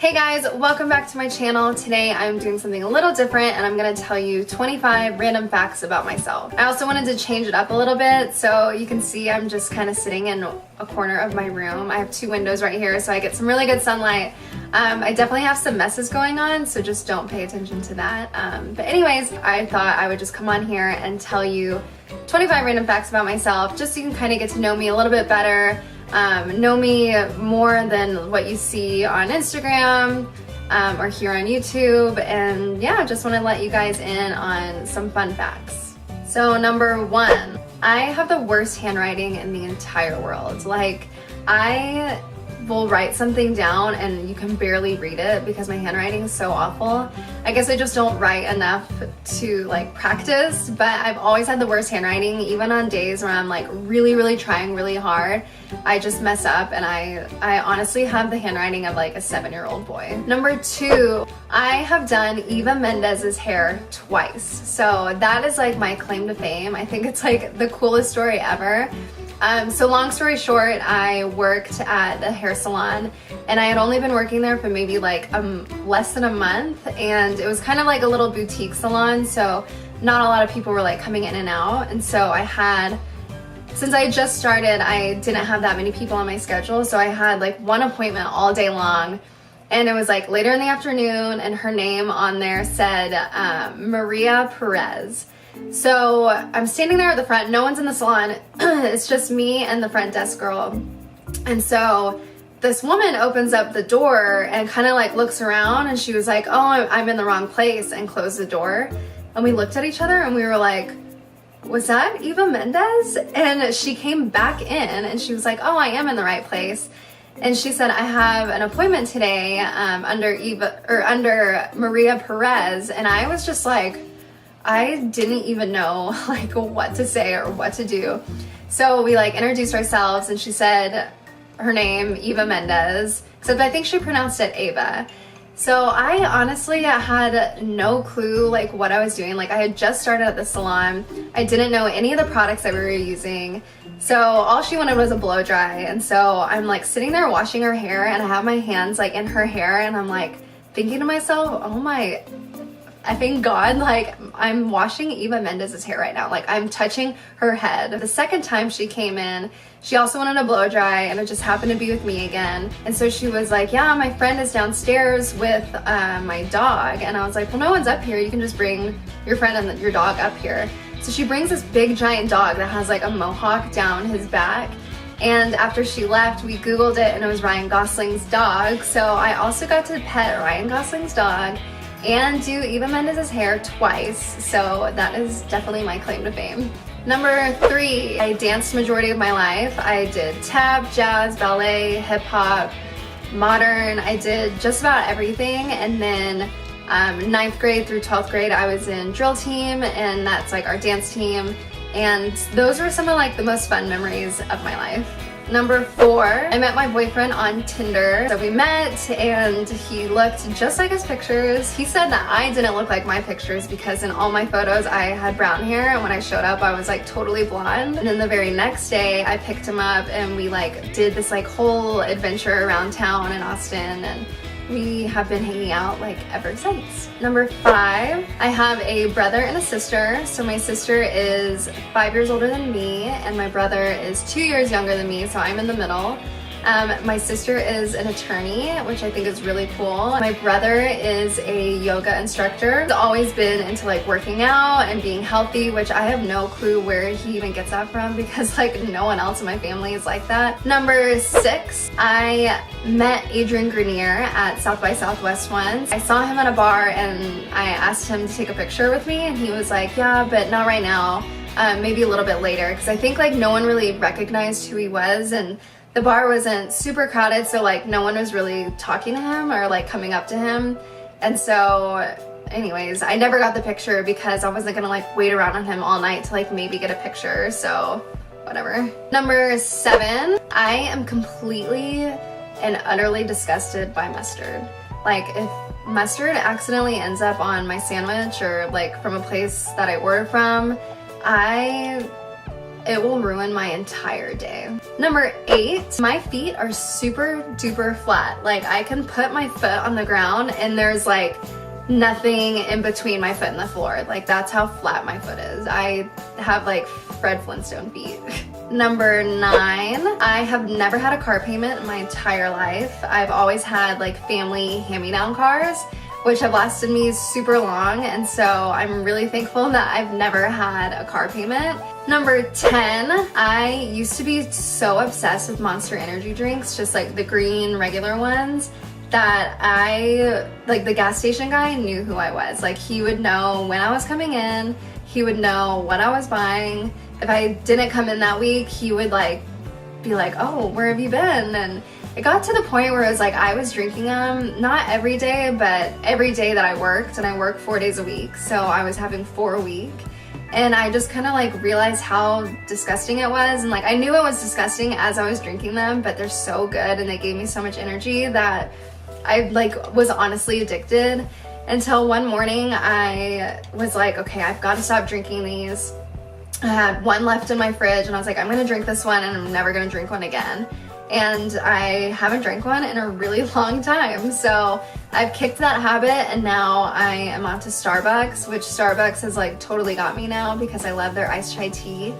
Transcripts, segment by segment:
Hey guys, welcome back to my channel. Today I'm doing something a little different and I'm gonna tell you 25 random facts about myself. I also wanted to change it up a little bit, so you can see I'm just kind of sitting in a corner of my room. I have two windows right here, so I get some really good sunlight. I definitely have some messes going on, so just don't pay attention to that. But anyways, I thought I would just come on here and tell you 25 random facts about myself, just so you can kind of get to know me a little bit better. Know me more than what you see on Instagram or here on YouTube, and yeah, just want to let you guys in on some fun facts. So number one, I have the worst handwriting in the entire world. Like, I will write something down and you can barely read it because my handwriting is so awful. I guess I just don't write enough to like practice, but I've always had the worst handwriting. Even on days where I'm like really trying really hard, I just mess up, and I honestly have the handwriting of like a 7-year-old boy. Number two, I have done Eva Mendes's hair twice. So that is like my claim to fame. I think it's like the coolest story ever. So long story short, I worked at the hair salon and I had only been working there for maybe like less than a month, and it was kind of like a little boutique salon, so not a lot of people were like coming in and out. And so since I just started, I didn't have that many people on my schedule, so I had like one appointment all day long, and it was like later in the afternoon, and her name on there said Maria Perez. So I'm standing there at the front, no one's in the salon, it's just me and the front desk girl. And so this woman opens up the door and kind of like looks around, and she was like, oh, I'm in the wrong place, and closed the door. And we looked at each other and we were like, was that Eva Mendes? And she came back in and she was like, oh, I am in the right place. And she said, I have an appointment today under Maria Perez. And I was just like, I didn't even know like what to say or what to do. So we like introduced ourselves, and she said her name, Eva Mendes, except I think she pronounced it Ava. So I honestly had no clue like what I was doing. Like, I had just started at the salon. I didn't know any of the products that we were using. So all she wanted was a blow dry. And so I'm like sitting there washing her hair, and I have my hands like in her hair, and I'm like thinking to myself, oh my effing God, like I'm washing Eva Mendes's hair right now. Like, I'm touching her head. The second time she came in, she also wanted a blow dry, and it just happened to be with me again. And so she was like, yeah, my friend is downstairs with my dog. And I was like, well, no one's up here. You can just bring your friend and your dog up here. So she brings this big giant dog that has like a mohawk down his back. And after she left, we Googled it, and it was Ryan Gosling's dog. So I also got to pet Ryan Gosling's dog and do Eva Mendes's hair twice, so that is definitely my claim to fame. Number three, I danced majority of my life. I did tap, jazz, ballet, hip hop, modern. I did just about everything. And then 9th grade through 12th grade, I was in drill team, and that's like our dance team. And those were some of like the most fun memories of my life. Number four, I met my boyfriend on Tinder. So we met, and he looked just like his pictures. He said that I didn't look like my pictures because in all my photos I had brown hair, and when I showed up I was like totally blonde. And then the very next day I picked him up, and we like did this like whole adventure around town in Austin, and we have been hanging out like ever since. Number five, I have a brother and a sister. So my sister is 5 years older than me, and my brother is 2 years younger than me, so I'm in the middle. My sister is an attorney, which I think is really cool. My brother is a yoga instructor. He's always been into like working out and being healthy, which I have no clue where he even gets that from, because like no one else in my family is like that. Number six, I met Adrian Grenier at South by Southwest once. I saw him at a bar, and I asked him to take a picture with me, and he was like, yeah, but not right now, maybe a little bit later, because I think like no one really recognized who he was, and the bar wasn't super crowded, so like no one was really talking to him or like coming up to him. And so anyways, I never got the picture because I wasn't gonna like wait around on him all night to like maybe get a picture, so whatever. Number seven, I am completely and utterly disgusted by mustard. Like, if mustard accidentally ends up on my sandwich or like from a place that I order from, I it will ruin my entire day. Number 8, my feet are super duper flat. Like I can put my foot on the ground and there's like nothing in between my foot and the floor. Like that's how flat my foot is. I have like Fred Flintstone feet. Number 9, I have never had a car payment in my entire life. I've always had like family hand-me-down cars, which have lasted me super long, and so I'm really thankful that I've never had a car payment. Number 10, I used to be so obsessed with Monster energy drinks, just like the green regular ones, that like the gas station guy knew who I was. Like he would know when I was coming in, he would know what I was buying. If I didn't come in that week, he would like be like, oh, where have you been? And it got to the point where it was like I was drinking them, not every day, but every day that I worked, and I work 4 days a week, so I was having 4 a week. And I just kind of like realized how disgusting it was, and like I knew it was disgusting as I was drinking them, but they're so good and they gave me so much energy that I like was honestly addicted, until one morning I was like, okay, I've got to stop drinking these. I had one left in my fridge and I was like, I'm gonna drink this one and I'm never gonna drink one again. And I haven't drank one in a really long time. So I've kicked that habit, and now I am on to Starbucks, which Starbucks has like totally got me now because I love their iced chai tea.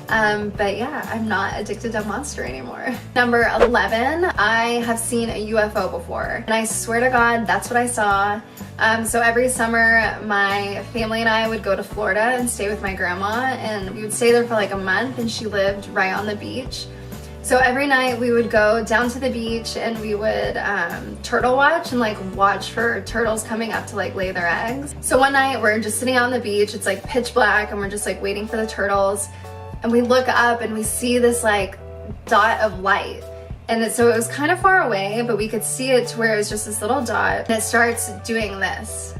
But yeah, I'm not addicted to Monster anymore. Number 11, I have seen a UFO before, and I swear to God, that's what I saw. So every summer, my family and I would go to Florida and stay with my grandma, and we would stay there for like a month, and she lived right on the beach. So every night we would go down to the beach and we would turtle watch and like watch for turtles coming up to like lay their eggs. So one night we're just sitting out on the beach, it's like pitch black, and we're just like waiting for the turtles. And we look up and we see this like dot of light. And so it was kind of far away, but we could see it to where it was just this little dot. And it starts doing this.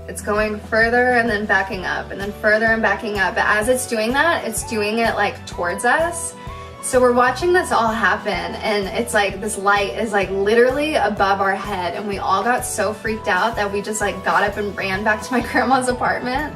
It's going further and then backing up, and then further and backing up. But as it's doing that, it's doing it like towards us. So we're watching this all happen, and it's like this light is like literally above our head, and we all got so freaked out that we just like got up and ran back to my grandma's apartment.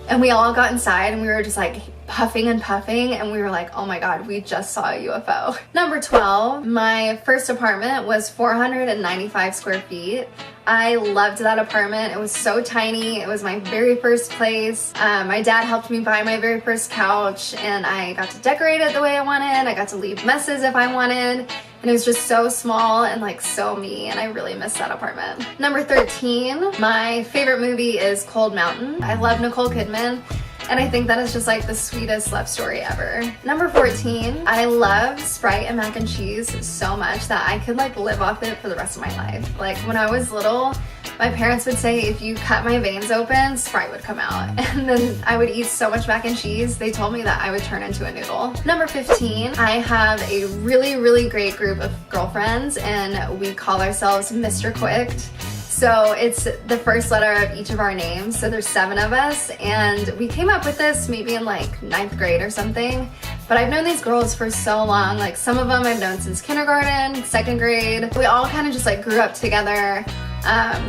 And we all got inside and we were just like puffing and puffing, and we were like, oh my God, we just saw a UFO. Number 12, my first apartment was 495 square feet. I loved that apartment. It was so tiny. It was my very first place. My dad helped me buy my very first couch, and I got to decorate it the way I wanted. I got to leave messes if I wanted. And it was just so small and like so me, and I really miss that apartment. Number 13, my favorite movie is Cold Mountain. I love Nicole Kidman, and I think that is just like the sweetest love story ever. Number 14, I love Sprite and mac and cheese so much that I could like live off it for the rest of my life. Like when I was little, my parents would say if you cut my veins open, Sprite would come out. And then I would eat so much mac and cheese, they told me that I would turn into a noodle. Number 15, I have a really, really great group of girlfriends, and we call ourselves Mr. Quicked. So it's the first letter of each of our names. So there's 7 of us, and we came up with this maybe in like 9th grade or something. But I've known these girls for so long. Like some of them I've known since kindergarten, 2nd grade. We all kind of just like grew up together.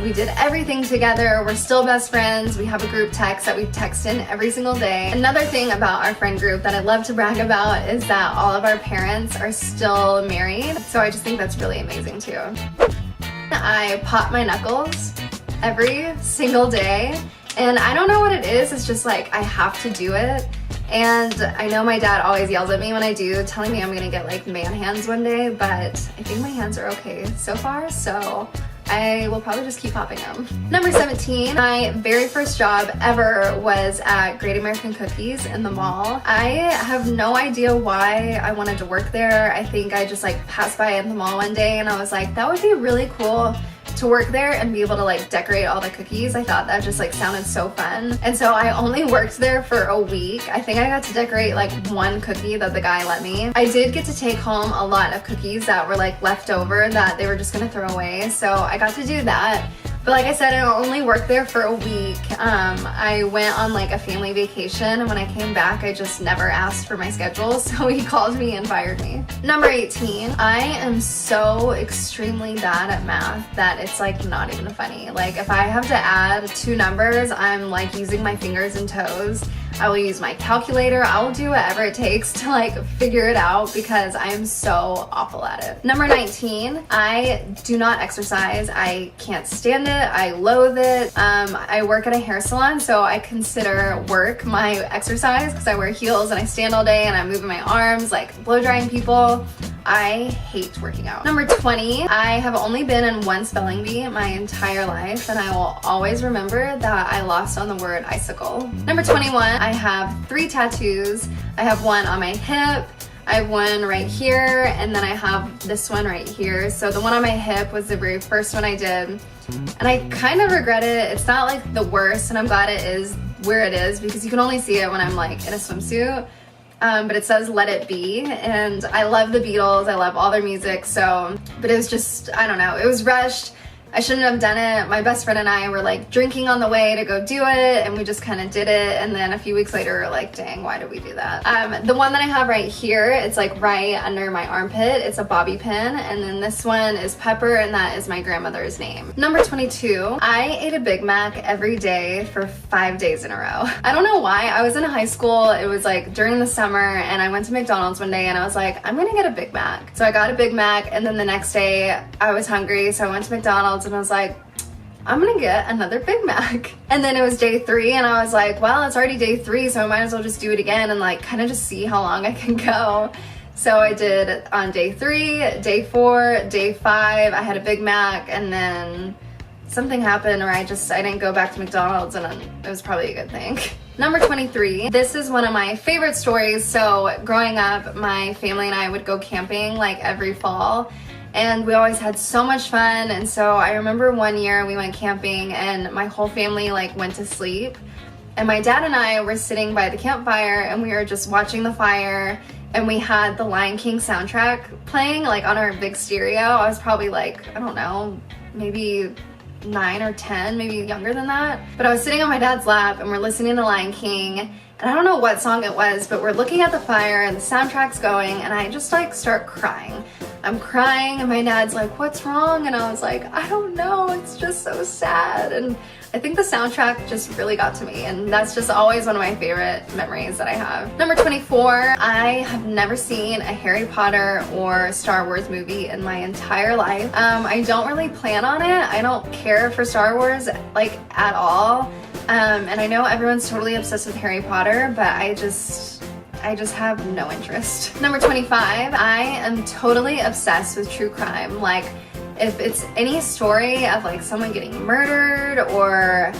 We did everything together. We're still best friends. We have a group text that we text in every single day. Another thing about our friend group that I love to brag about is that all of our parents are still married. So I just think that's really amazing too. I pop my knuckles every single day, and I don't know what it is. It's just like I have to do it. And I know my dad always yells at me when I do, telling me I'm gonna get like man hands one day, but I think my hands are okay so far, so I will probably just keep popping them. Number 17, my very first job ever was at Great American Cookies in the mall. I have no idea why I wanted to work there. I think I just like passed by in the mall one day and I was like, that would be really cool to work there and be able to like decorate all the cookies. I thought that just like sounded so fun. And so I only worked there for a week. I think I got to decorate like 1 cookie that the guy let me. I did get to take home a lot of cookies that were like left over that they were just gonna throw away. So I got to do that. But like I said, I only worked there for a week. I went on like a family vacation, and when I came back, I just never asked for my schedule, so he called me and fired me. Number 18, I am so extremely bad at math that it's like not even funny. Like if I have to add 2 numbers, I'm like using my fingers and toes. I will use my calculator. I will do whatever it takes to like figure it out because I am so awful at it. Number 19, I do not exercise. I can't stand it. I loathe it. I work at a hair salon, so I consider work my exercise because I wear heels and I stand all day and I'm moving my arms, like blow drying people. I hate working out. Number 20, I have only been in one spelling bee my entire life, and I will always remember that I lost on the word icicle. Number 21, I have 3 tattoos. I have one on my hip, I have one right here, and then I have this one right here. So the one on my hip was the very first one I did, and I kind of regret it. It's not like the worst, and I'm glad it is where it is because you can only see it when I'm like in a swimsuit. But it says Let It Be, and I love the Beatles, I love all their music, so, but it was just, I don't know, it was rushed. I shouldn't have done it. My best friend and I were like drinking on the way to go do it, and we just kind of did it, and then a few weeks later we were like, dang, why did we do that? The one that I have right here, it's like right under my armpit, it's a bobby pin, and then this one is Pepper, and that is my grandmother's name. Number 22, I ate a Big Mac every day for 5 days in a row. I don't know why. I was in high school, it was like during the summer, and I went to McDonald's one day and I was like, I'm gonna get a Big Mac. So I got a Big Mac, and then the next day I was hungry, so I went to McDonald's and I was like, I'm gonna get another Big Mac. And then it was day 3 and I was like, well, it's already day 3, so I might as well just do it again and like kind of just see how long I can go. So I did on day 3, day 4, day 5, I had a Big Mac, and then something happened where I didn't go back to McDonald's, and it was probably a good thing. Number 23, this is one of my favorite stories. So growing up, my family and I would go camping like every fall, and we always had so much fun. And so I remember one year we went camping and my whole family like went to sleep, and my dad and I were sitting by the campfire and we were just watching the fire, and we had the Lion King soundtrack playing like on our big stereo. I was probably like, I don't know, maybe 9 or 10, maybe younger than that. But I was sitting on my dad's lap and we're listening to Lion King, and I don't know what song it was, but we're looking at the fire and the soundtrack's going, and I just like start crying. I'm crying and my dad's like, what's wrong? And I was like, I don't know, it's just so sad. And I think the soundtrack just really got to me, and that's just always one of my favorite memories that I have. Number 24, I have never seen a Harry Potter or Star Wars movie in my entire life. I don't really plan on it. I don't care for Star Wars like at all. And I know everyone's totally obsessed with Harry Potter, but I just have no interest. Number 25, I am totally obsessed with true crime. Like, if it's any story of like someone getting murdered or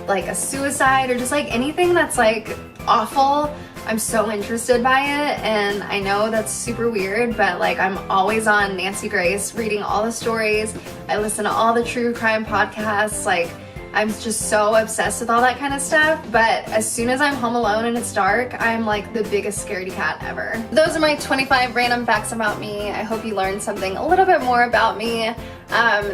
like a suicide or just like anything that's like awful, I'm so interested by it. And I know that's super weird, but like I'm always on Nancy Grace reading all the stories. I listen to all the true crime podcasts. Like, I'm just so obsessed with all that kind of stuff. But as soon as I'm home alone and it's dark, I'm like the biggest scaredy cat ever. Those are my 25 random facts about me. I hope you learned something a little bit more about me.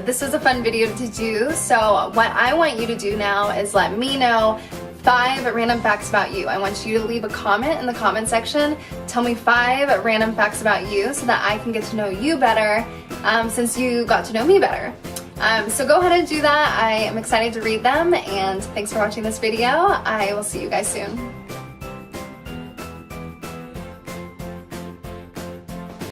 This was a fun video to do. So what I want you to do now is let me know 5 random facts about you. I want you to leave a comment in the comment section. Tell me 5 random facts about you so that I can get to know you better, since you got to know me better. So go ahead and do that. I am excited to read them, and thanks for watching this video. I will see you guys soon.